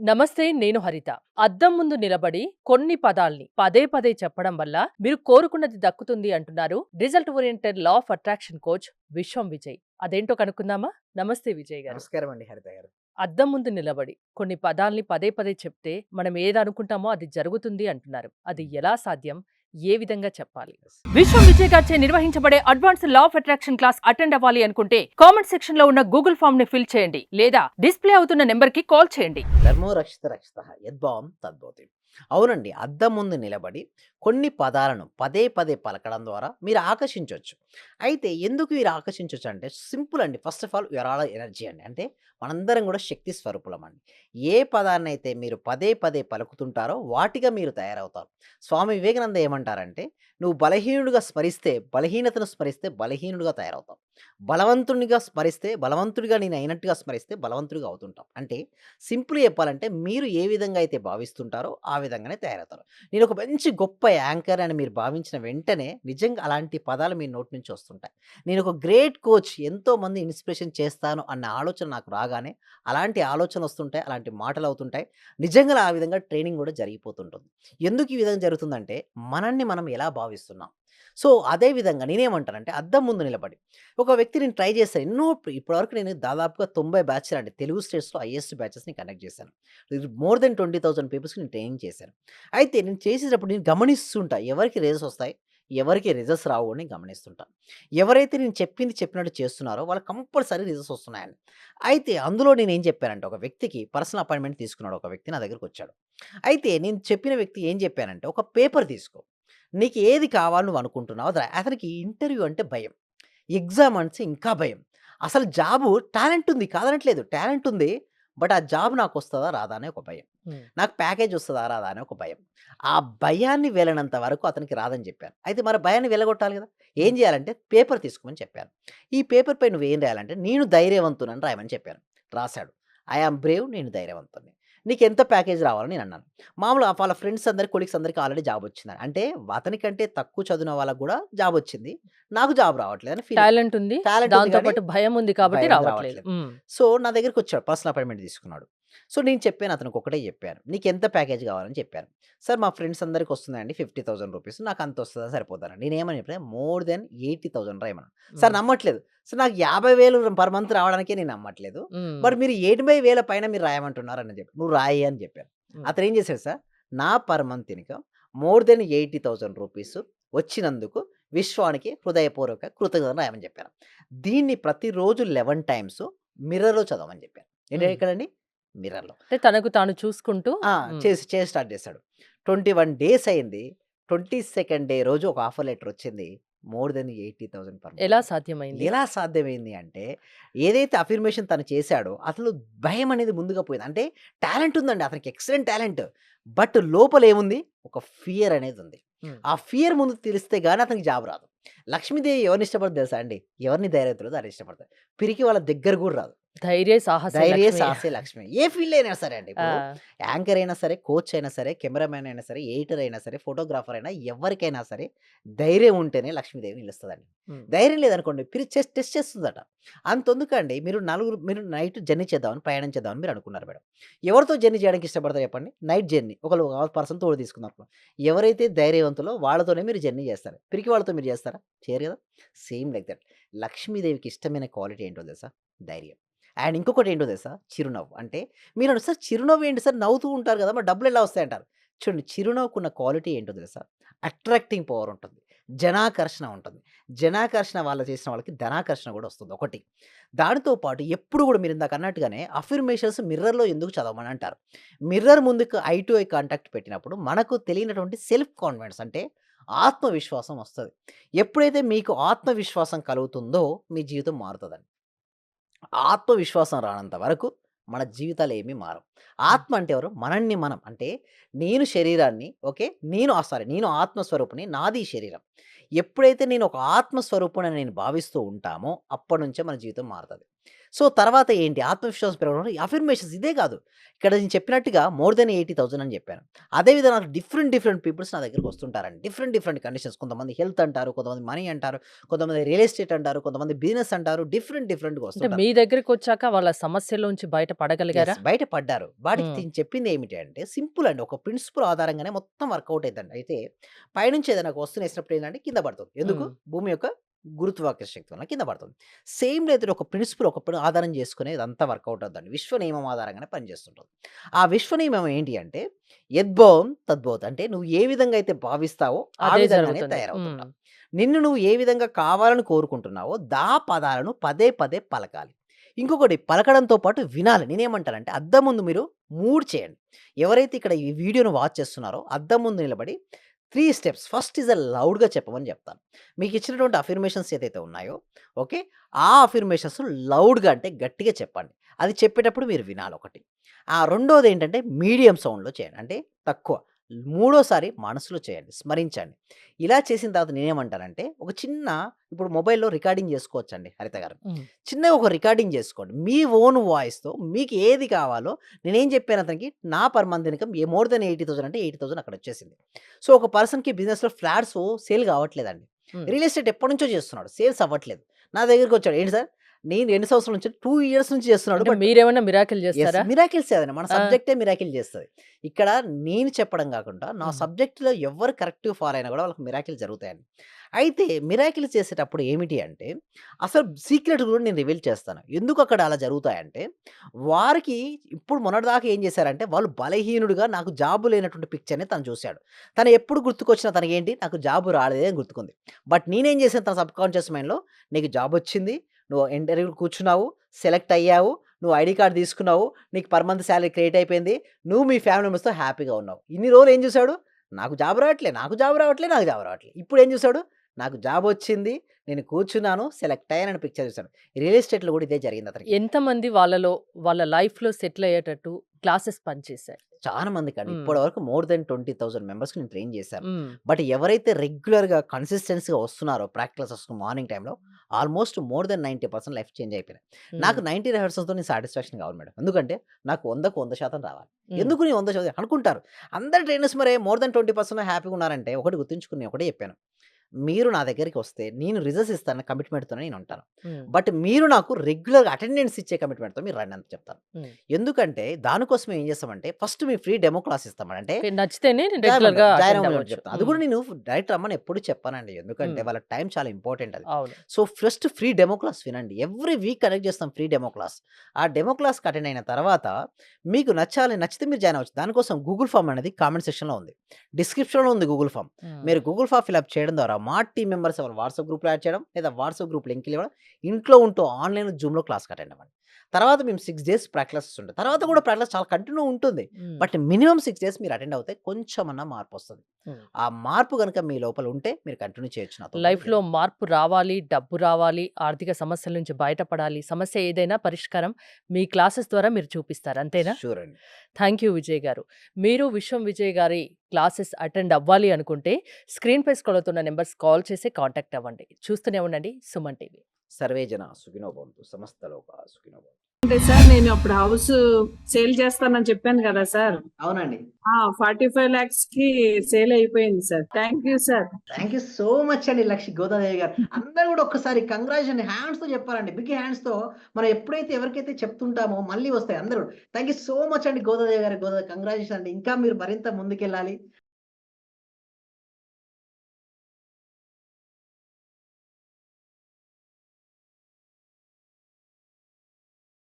నమస్తే, నేను హరిత. అద్దం ముందు నిలబడి కొన్ని పదాల్ని పదే పదే చెప్పడం వల్ల మీరు కోరుకున్నది దక్కుతుంది అంటున్నారు result oriented law of attraction coach విశ్వం విజయ్. అదేంటో కనుక్కుందామా? నమస్తే విజయ్ గారు. నమస్కారం అండి హరిత గారు. అద్దం ముందు నిలబడి కొన్ని పదాల్ని పదే పదే చెప్తే మనం ఏదనుకుంటామో అది జరుగుతుంది అంటున్నారు. అది హ్మ్. ఎలా సాధ్యం? ఏ విధంగా చెప్పాలి? యెస్. విశ్వం విజయ్ గారిచే నిర్వహించబడే advanced law of attraction class attend అవ్వాలి అనుకుంటే కామెంట్ సెక్షన్ లో ఉన్న గూగుల్ ఫామ్ ని ఫిల్ చేయండి లేదా డిస్ప్లే అవుతున్న నెంబర్ కి కాల్ చేయండి. ధర్మో రక్షిత రక్షితః యద్భావం తద్భవతి. అవునండి. అద్దం ముందు నిలబడి కొన్ని పదాలను పదే పదే పలకడం ద్వారా మీరు ఆకర్షించొచ్చు. అయితే ఎందుకు మీరు ఆకర్షించొచ్చు అంటే సింపుల్ అండి. First of all you are all energy అండి. అంటే మనందరం కూడా శక్తి స్వరూపులమండి. ఏ పదాన్నైతే మీరు పదే పదే పలుకుతుంటారో వాటిగా మీరు తయారవుతారు. స్వామి వివేకానంద ఏమంటారంటే, "నువ్వు బలహీనుడిగా స్మరిస్తే బలహీనతను స్మరిస్తే బలహీనుడిగా తయారవుతావు. బలవంతుడిగా స్మరిస్తే బలవంతుడిగా నేను అయినట్టుగా స్మరిస్తే బలవంతుడిగా అవుతుంటాం." అంటే సింపుల్‌గా చెప్పాలంటే మీరు ఏ విధంగా అయితే భావిస్తుంటారో ఆ విధంగానే తయారవుతారు. నేనొక మంచి గొప్ప యాంకర్ అని మీరు భావించిన వెంటనే నిజంగా అలాంటి పదాలు మీ నోటి నుంచి వస్తుంటాయి. నేనొక గ్రేట్ కోచ్ ఎంతోమంది ఇన్‌స్పిరేషన్ చేస్తాను అన్న ఆలోచన నాకు రాగానే అలాంటి ఆలోచనలొస్తుంటాయి. అలాంటి మాటలవుతుంటాయి. నిజంగా ఆ విధంగా ట్రైనింగ్ గూడా జరిగిపోతుంటుంది. ఎందుకు ఈ విధంగా జరుగుతుందంటే మనల్ని మనం ఎలా భావిస్తున్నాం. సో, అదే విధంగా నేనేమంటానంటే అద్దం ముందు నిలబడి ఒక వ్యక్తి నేను ట్రై చేశాను. ఇప్పటివరకు నేను దాదాపుగా 90 బ్యాచ్‌లండి. తెలుగు స్టేట్స్‌లో హైయెస్ట్ బ్యాచెస్‌ని కండక్ట్ చేశాను. ఇది మోర్ దెన్ 20,000 పీపుల్స్‌కి నేను ట్రైనింగ్ చేశాను. అయితే నేను చేసేటప్పుడు నేను గమనిస్తుంటా. ఎవరికి రేజెస్ వస్తాయి, ఎవరికి రిజల్ట్స్ రావు అని గమనిస్తుంటా. ఎవరైతే నేను చెప్పింది చెప్పినట్టు చేస్తున్నారో వాళ్ళకి కంపల్సరీ రిజల్ట్స్ వస్తున్నాయండి. అయితే అందులో నేనేం చెప్పానంటే ఒక వ్యక్తికి పర్సనల్ అపాయింట్‌మెంట్ తీసుకున్నాడు ఒక వ్యక్తి నా దగ్గరికొచ్చాడు. అయితే నేను చెప్పిన వ్యక్తి ఏం చెప్పానంటే, "ఒక పేపర్ తీసుకో. నీకు ఏది కావాలి నువ్వు అనుకుంటున్నావో అది రా." అతనికి ఇంటర్వ్యూ అంటే భయం. ఎగ్జామ్ అంటే ఇంకా భయం. అసలు జాబు టాలెంట్ ఉంది కాదనట్లేదు. టాలెంట్ ఉంది. బట్ ఆ జాబ్ నాకొస్తదా? రాదా? అనే ఒక భయం. హ్మ్. నాకు ప్యాకేజ్ వస్తదా? రాదా? అని ఒక భయం. ఆ భయాన్ని వెళ్ళనంత వరకు అతనికి రాదని చెప్పాను. అయితే మరి భయాన్ని వెళ్ళగొట్టాలి గదా! ఏం హ్మ్. జేయాలంటే పేపర్ తీసుకోమని చెప్పాను. ఈ పేపర్‌పై నువ్వేం రాయాలంటే నేను ధైర్యవంతుడని రాయమని చెప్పాను. రాసాడు. ఐ యామ్ బ్రేవ్ నేను ధైర్యవంతుడిని. నీకెంత ప్యాకేజ్ రావాలని నేనన్నాను. మామూలుగా వాళ్ళ ఫ్రెండ్స్ అందరికి, కొలీగ్స్ అందరికి ఆల్రెడీ జాబ్ వచ్చిందని. అంటే అతనికంటే తక్కువ చదివిన వాళ్ళకి గూడా జాబ్ వచ్చింది. నాకు జాబ్ రావట్లేదని ఫీలింగ్. టాలెంట్ ఉంది. టాలెంట్ ఉంది దాంతో గానీ పాటు భయం ఉంది కాబట్టి భయం రావట్లేదు. రావట్లేదు. హ్మ్. సో, నా దగ్గరికొచ్చాడు. పర్సనల్ అపాయింట్‌మెంట్ తీసుకున్నాడు. సో, నేను చెప్పాను అతనికి ఒకటే చెప్పాను. "నీకెంత ప్యాకేజ్ కావాలని" చెప్పాను. "సార్ మా ఫ్రెండ్స్ అందరికి వస్తున్నాయండి ₹50,000 నాకు అంత వస్తదా? సరిపోదా?" నేనేమని చెప్పినా మోర్ థాన్ 80,000 రాయమన్నాను. సార్ హ్మ్. నమ్మట్లేదు. సార్ నాకు 50,000 పర్ మంత్ రావడానికే నేను నమ్మట్లేదు. హ్మ్. మరి మీరు 80,000 పైన మీరు రాయమంటున్నారు అని చెప్పి. "నువ్వు రాయి" అని చెప్పాను. హ్మ్. అతనేం చేసాడు సార్, నా per month income more than ₹80,000 వచ్చినందుకు విశ్వానికి హృదయపూర్వక కృతజ్ఞతలు రాయమని చెప్పాను. దీన్ని ప్రతిరోజు 11 టైమ్స్ మిర్రర్‌లో చదవమని చెప్పాను. హ్మ్. ఎక్కడండి? మిర్రర్‌లో. అంటే తనకు తాను చూసుకుంటూ. ఆ! హ్మ్. చేసి స్టార్ట్ చేశాడు. 21 డేస్ అయింది. 22nd డే రోజు ఒక ఆఫర్ లెటర్ వచ్చింది. మోర్ థాన్ 80,000 పర్ ఎలా మంత్. సాధ్యమైంది? ఎలా సాధ్యమైంది అంటే, ఏదైతే అఫర్మేషన్ తను చేశాడో, అసలు భయం అనేది ముందుగా పోయింది. అంటే టాలెంట్ ఉందండి. అతనికి ఎక్సలెంట్ టాలెంట్. బట్ లోపల ఏముంది? ఒక ఫియర్ అనేది ఉంది. హ్మ్. ఆ ఫియర్ ముందు తెలిస్తే గాని అతనికి జాబ్ రాదు. లక్ష్మీదేవి ఎవరిని ఇష్టపడదు తెలుసా అండి? ఎవరిని ధైర్యవంతులో దాన్ని ఇష్టపడతది. పిరికి వాళ్ళ దగ్గర కూడా రాదు. ధైర్యే సాహసే ధైర్యే లక్ష్మి. సాహసే లక్ష్మి. ఏ ఫీల్డ్ అయినా సరే అండి. ఇప్పుడు ఆ! యాంకర్ అయినా సరే, కోచ్ అయినా సరే, కెమెరామాన్ అయినా సరే, ఎడిటర్ అయినా సరే, ఫోటోగ్రాఫర్ అయినా ఎవరికైనా సరే ధైర్యం ఉంటేనే లక్ష్మీదేవి నిలుస్తదండి. హ్మ్. ధైర్యం లేదనుకోండి టెస్ట్ చేస్తుందట. అంతెందుకండి మీరు నైట్ జర్నీ చేద్దామని, ప్రయాణం చేద్దామని మీరు అనుకున్నారు మేడం. ఎవరితో జర్నీ చేయడానికి ఇష్టపడతారు చెప్పండి? Night journey. ఒక పర్సన్ తోడు తీసుకుందాం. ఎవరైతే ధైర్యవంతులో వాళ్ళతోనే మీరు జర్నీ చేస్తారు. పిరికి వాళ్ళతో మీరు చేస్తారా? చేయరు కదా! Same like that. లక్ష్మీదేవికి ఇష్టమైన క్వాలిటీ ఏంటో తెలుసా? ధైర్యం. అండ్ ఇంకొకటి ఏంటో తెలుసా? చిరునవ్వు. అంటే మీరనొచ్చు సార్ చిరునవ్వు ఏంటి సార్ నవ్వుతూ ఉంటారు గదా! మరి డబ్బులెలా వస్తాయంటారు. చూడండి చిరునవ్వుకున్న క్వాలిటీ ఏంటో తెలుసా? అట్రాక్టింగ్ పవర్ ఉంటుంది. జనాకర్షణ ఉంటుంది. జనాకర్షణ వాళ్ళు చేసిన వాళ్ళకి ధనాకర్షణ గూడా వస్తుంది ఒకటి. దానితో పాటు ఎప్పుడు గూడా మీరిందాక అన్నట్టుగానే అఫర్మేషన్స్ మిర్రర్‌లో ఎందుకు చదవమని అంటారు. మిర్రర్ ముందుకు ఐ టు ఐ కాంటాక్ట్ పెట్టినప్పుడు మనకు తెలియనటువంటి సెల్ఫ్ కాన్ఫిడెన్స్ అంటే ఆత్మవిశ్వాసం వస్తది. ఎప్పుడైతే మీకు ఆత్మవిశ్వాసం కలుగుతుందో మీ జీవితం మారుతదండి. ఆత్మవిశ్వాసం రానంత వరకు మన జీవితాలేమి మారవు. హ్మ్. ఆత్మ అంటే ఎవరు? మనల్ని మనం. అంటే నేను శరీరాన్ని ఓకే. నేను ఆత్మస్వరూపిని. నాది ఈ శరీరం. ఎప్పుడైతే నేను ఒక ఆత్మస్వరూపుడని నేను భావిస్తూ ఉంటామో అప్పటినుంచే మన జీవితం మారతది. సో, తర్వాత ఏంటి ఆత్మవిశ్వాసం పెరగడం అఫర్మేషన్స్ ఇదే కాదు. ఇక్కడ నేను చెప్పినట్టుగా మోర్ దెన్ 80,000 అని చెప్పాను. అదే విధంగా డిఫరెంట్ పీపుల్స్ నా దగ్గరికి వస్తుంటారండి. డిఫరెంట్ కండిషన్స్ కొంతమంది హెల్త్ అంటారు, కొంతమంది మనీ అంటారు, కొంతమంది రియల్ ఎస్టేట్ అంటారు, కొంతమంది బిజినెస్ అంటారు. డిఫరెంట్‌గా అంటే వస్తుంటారు. మీ దగ్గరికొచ్చాక వాళ్ళ సమస్యల్లోంచి బయట పడగలిగారా? బయట పడ్డారు. వాడికి హ్మ్. నేను చెప్పింది ఏమిటి అంటే సింపుల్ అండి. ఒక ప్రిన్సిపల్ ఆధారంగానే మొత్తం వర్కౌట్ అయిద్దండి. అయితే పైనుంచి ఏదైనా ఒక వస్తువుని ఏసినప్పుడు ఏందంటే కింద పడుతుంది. ఎందుకు? హ్మ్. భూమి యొక్క గురుత్వాకర్షణ శక్తి వలన కింద పడుతుంది. సేమ్ లేదు ఒక ప్రిన్సిపల్ ఆధారం చేసుకొని ఇదంతా వర్కౌట్ అవుద్దండి. విశ్వ నియమం ఆధారంగానే పనిచేస్తుంటది. ఆ విశ్వ నియమం ఏంటి అంటే యద్భవం తద్భవతి. అంటే నువ్వు ఏ విధంగా అయితే భావిస్తావో ఆ అదే విధంగానే జరుగుతుంది. హ్మ్. తయారవుతుంటావు. నిన్ను నువ్వు ఏ విధంగా కావాలని కోరుకుంటున్నావో పదాలను పదే పలకాలి. ఇంకొకటి పలకడంతో పాటు వినాలి. నేనేమంటానంటే అద్దం ముందు మీరు 3 చేయండి. ఎవరైతే ఇక్కడ ఈ వీడియోను వాచ్ చేస్తున్నారో అద్దం ముందు నిలబడి 3 స్టెప్స్ ఫస్ట్ ఈజ్ లౌడ్‌గా చెప్పమని చెప్తాను. మీకిచ్చినటువంటి అఫర్మేషన్స్ ఏదైతే ఉన్నాయో ఓకే. ఆ అఫర్మేషన్స్ లౌడ్‌గా అంటే గట్టిగా చెప్పండి. అది చెప్పేటప్పుడు మీరు వినాలి ఒకటి. రెండోదేంటంటే మీడియం సౌండ్‌లో చేయండి. అంటే తక్కువ. మూడోసారి మనసులో చేయండి. స్మరించండి. ఇలా చేసిన తర్వాత నేనేమంటానంటే ఒక చిన్న ఇప్పుడు మొబైల్‌లో రికార్డింగ్ చేసుకోవచ్చండి హరిత గారు. హ్మ్. చిన్నగా ఒక రికార్డింగ్ చేసుకోండి. మీ ఓన్ వాయిస్‌తో మీకు ఏది కావాలో నేనేం చెప్పాను అతనికి నా per month income more than 80,000 అంటే 80,000 అక్కడొచ్చేసింది. సో, ఒక పర్సన్‌కి బిజినెస్‌లో ఫ్లాట్స్ సేల్ కావట్లేదండి. హ్మ్. రియల్ ఎస్టేట్ ఎప్పటినుంచో చేస్తున్నాడు. సేల్స్ అవ్వట్లేదు. నా దగ్గరికొచ్చాడు. ఏంటి సార్ నేను ఎన్ని సంవత్సరాల నుంచి 2 ఇయర్స్ నుంచి చేస్తున్నాడు. అంటే బట్ మీరేమన్నా మిరాకిల్ జేస్తారా? మిరాకిల్సే అదండి. మన ఆ! సబ్జెక్టే మిరాకిల్ చేస్తది. ఇక్కడ నేను చెప్పడం గాకుండా, నా హ్మ్. సబ్జెక్ట్‌లో ఎవ్వరు కరెక్ట్‌గా ఫాలో అయినా గూడా వాళ్ళకి మిరాకిల్ జరుగుతాయండి. అయితే మిరాకిల్ చేసేటప్పుడు ఏమిటి అంటే, అసలు సీక్రెట్ గూడా నేను రివీల్ చేస్తాను. ఎందుకు అక్కడ అలా జరుగుతాయంటే, వారికి ఇప్పుడు మొన్నటిదాకా ఏం చేశారంటే, వాళ్ళు బలహీనుడుగా నాకు జాబ్ లేనటువంటి పిక్చర్‌ని తను చూసాడు. తను ఎప్పుడు గుర్తుకొచ్చినా తనకేంటి, నాకు జాబ్ రాలేదే అని గుర్తుకుంది. బట్ నేనేం చేశాను తన సబ్‌కాన్షియస్ మైండ్‌లో, నీకు జాబొచ్చింది. నువ్వు ఇంటర్వ్యూకి కూర్చున్నావు. సెలెక్ట్ అయ్యావు. నువ్వు ఐడీ కార్డ్ తీసుకున్నావు. నీకు పర్ మంత్ సాలరీ క్రియేట్ అయిపోయింది. నువ్వు మీ ఫ్యామిలీ మెంబర్స్‌తో హ్యాపీగా ఉన్నావు. ఇన్ని రోజులు ఏం చూసాడు? నాకు జాబ్ రావట్లే, నాకు జాబ్ రావట్లే, నాకు జాబ్ రావట్లే. ఇప్పుడేం చూసాడు? నాకు జాబొచ్చింది. నేను కూర్చున్నాను. సెలెక్ట్ అయ్యానని పిక్చర్ చూసాడు. రియల్ ఎస్టేట్‌లో కూడా ఇదే జరిగింది అతనికి. ఎంతమంది వాళ్ళలో వాళ్ళ లైఫ్‌లో సెటిల్ అయ్యేటట్టు క్లాసెస్ పనిచేశాయి? చాలా మందికండి. హ్మ్. ఇప్పటి వరకు మోర్ దెన్ 20,000 మెంబర్స్‌కి నేను ట్రైన్ చేశాను. హ్మ్. బట్ ఎవరైతే రెగ్యులర్‌గా కన్సిస్టెన్సీ‌గా వస్తున్నారో ప్రాక్టికల్ క్లాసెస్‌కి మార్నింగ్ టైమ్‌లో almost more than 90% life change అయిపోయినాయి. నాకు హ్మ్. 90% నేను సాటిస్ఫాక్షన్ కావాలి మేడం. ఎందుకంటే నాకు 100కి 100% రావాలి. హ్మ్. ఎందుకు నేను 100% అనుకుంటారు. అందరు ట్రైనర్స్ మరే మోర్ దెన్ 20% హ్యాపీగా ఉన్నారంటే ఒకటి గుర్తుంచుకొని నేను ఒకటే చెప్పాను. మీరు నా దగ్గరికి వస్తే నేను రిజల్ట్స్ ఇస్తాను కమిట్మెంట్‌తోనే నేను ఉంటాను. హ్మ్. బట్ మీరు నాకు రెగ్యులర్‌గా అటెండెన్స్ ఇచ్చే కమిట్మెంట్‌తో మీరు రండి అని చెప్తాను. హ్మ్. ఎందుకంటే దానికోసం ఏం చేస్తామంటే ఫస్ట్ మీ ఫ్రీ డెమో క్లాస్ ఇస్తామండి. అంటే ఓకే. నచ్చితేనే రెగ్యులర్‌గా జాయిన్ అటెండ్ అవ్వమని అవ్వచ్చు. చెప్తాను. అది హ్మ్. కూడా నేను డైరెక్ట్ రమ్మని ఎప్పుడు చెప్పనండి. ఎందుకంటే హ్మ్. వాళ్ళ టైం చాలా ఇంపార్టెంట్ అది. అవును. So, first free demo class వినండి. ఎవ్రీ వీక్ కనెక్ట్ చేస్తాం ఫ్రీ డెమో క్లాస్. ఆ డెమో క్లాస్‌కి అటెండ్ అయిన తర్వాత మీకు నచ్చితే మీరు జాయిన్ అవ్వచ్చు. దానికోసం గూగుల్ ఫార్మ్ అనేది కామెంట్ సెక్షన్‌లో ఉంది. డిస్క్రిప్షన్‌లో ఉంది గూగుల్ ఫార్మ్. హ్మ్. మీరు గూగుల్ ఫార్మ్ ఫిలప్ చేయడం ద్వారా మా టీమ్ మెంబర్స్ ఎవరు వాట్సాప్ గ్రూప్‌లో యాడ్ చేయడం, లేదా వాట్సాప్ గ్రూప్ లింకులు ఇవ్వడం, ఇంట్లో ఉంటూ ఆన్‌లైన్‌లో జూమ్‌లో క్లాస్‌కి అటెండ్ అవ్వండి. తర్వాత మేము 6 డేస్ ప్రాక్టీసెస్ ఉంటాయి. తర్వాత కూడా ప్రాక్టీస్ చాలా కంటిన్యూ ఉంటుంది. హ్మ్. బట్ మినిమమ్ 6 డేస్ మీరు అటెండ్ అవుతే కొంచెమన్నా మార్పొస్తది. హ్మ్. ఆ మార్పు గనుక మీ లోపల ఉంటే మీరు కంటిన్యూ చేయొచ్చు నాతోపాటు లైఫ్‌లో జర్నీ. మార్పు రావాలి, డబ్బు రావాలి, ఆర్థిక సమస్యల నుంచి బయటపడాలి. సమస్య ఏదైనా పరిష్కారం మీ క్లాసెస్ ద్వారా మీరు చూపిస్తారు. అంతేనా? షూర్ అండి. థాంక్ యూ విజయ్ గారు. మీరు విశ్వం విజయ్ గారి క్లాసెస్ అటెండ్ అవ్వాలి అనుకుంటే స్క్రీన్‌పై స్క్రోల్ అవుతున్న నంబర్స్ కాల్ చేసి కాంటాక్ట్ అవ్వండి. చూస్తూనే ఉండండి సుమన్ టీవీ. సర్వే జన సుఖినో భవంతు. సమస్త లోకా సుఖినో భవంతు. అంటే సార్ నేను అప్పుడు హౌస్ సేల్ చేస్తానని చెప్పాను కదా సార్. అవునండి. 45 లాక్స్ కి సేల్ అయిపోయింది sir. Thank you sir. Thank you so much అండి గోదాదేవి గారు. అందరూ గూడా ఒక్కసారి కంగ్రాచ్యులేషన్ హ్యాండ్స్‌తో చెప్పాలండి. బిగ్ హ్యాండ్స్‌తో మనం ఎప్పుడైతే ఎవరికైతే చెప్తుంటామో మళ్ళీ వస్తాయి అందరూ. థాంక్ యూ సో మచ్ అండి గోదాదేవి గారు. కంగ్రాచ్యులేషన్ అండి. ఇంకా మీరు మరింత ముందుకెళ్ళాలి.